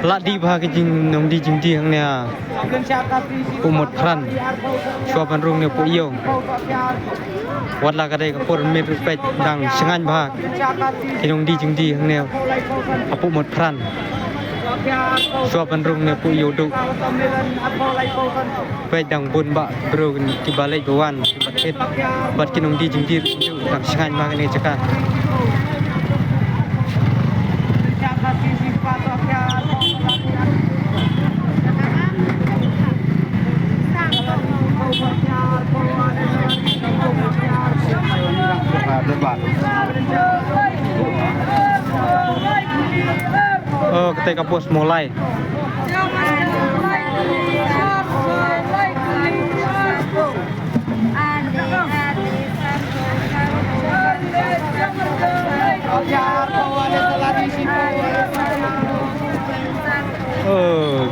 ละดีพากิจริงน้องดีจริงที่ข้างเนี่ยกูหมดพรันชัวบรรลุเนี่ยกูเยี่ยววัดละก็ได้ก็ปวดเม็ดเป็ดดังช่างงานพาที่น้องดีจริงที่ข้างเนี่ยกูหมดพรันชัวบรรลุเนี่ยกูเยี่ยวดุเป็ดดังบุญบะบรูกันที่บาลีบวันที่ประเทศบัดกินน้องดีจริงที่ดังช่างงานพากันเนี่ยจ้าketika bos mulai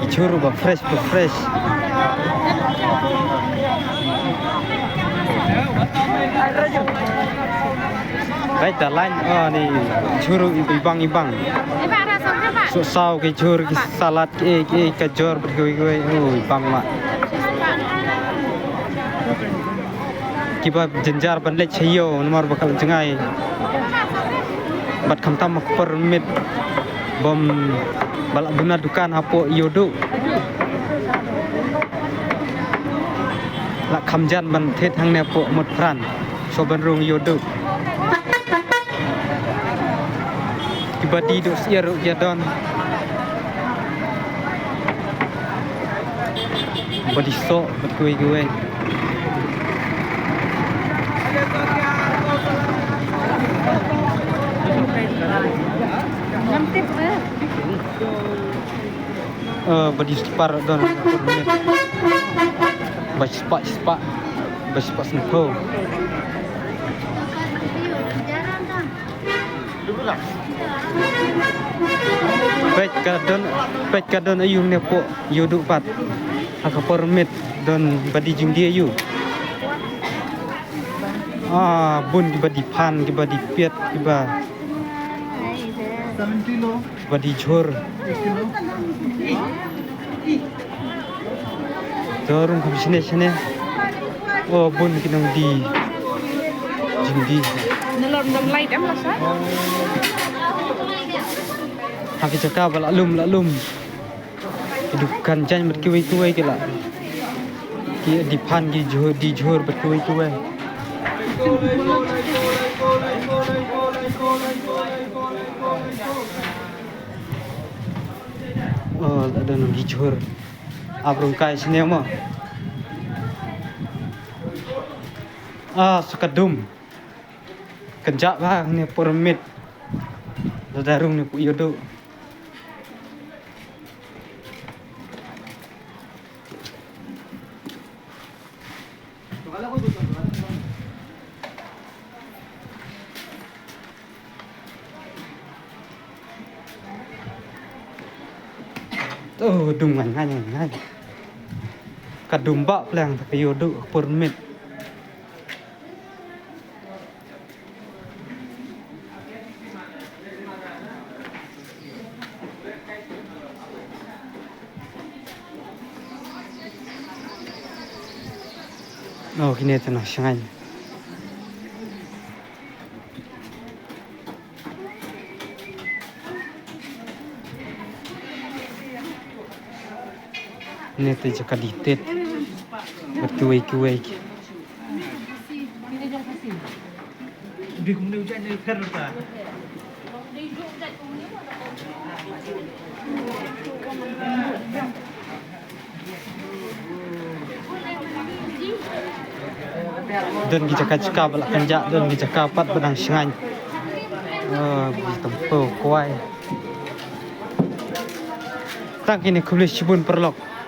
gicur fresh baik dah lain ni curu ibang so sau ke cur ke salad ke kajor bergoi-goi ibang mak kiba jenjar ban lech hiyo nomor bakal jengai bat khamtam permit bom balak guna dukan apo yodu la khamjan ban thet hang ne po mot pran so ban rung yodu Badi dos iaro jadon badi so betul gue badi separ don badi sepak sempo Baik kadon ayung ne po yodu pat aka permit don badi jing dia yu bun ki badi pan ki badi piet ki ba 7 kilo badi jor dorong ke sini bun ki nang di jing di nelor light am lasa haki cakap laklum hidupan jan berkiwai-kiwai ke lah ki dipan ki jor berkiwai-kiwai ada nang jor abrung kai sini mah sekadum kenjak bang ni permit darung ni pu yodo dung ngay kadum bak plang tak yodo permit kini tenang sangat ini tu jaka ditet bertuai-tuai di kumne hujan ni kerta dan kita balak kenjak dan kita kapat bedang sengai tempo kuai tak ini kulis cibun perlok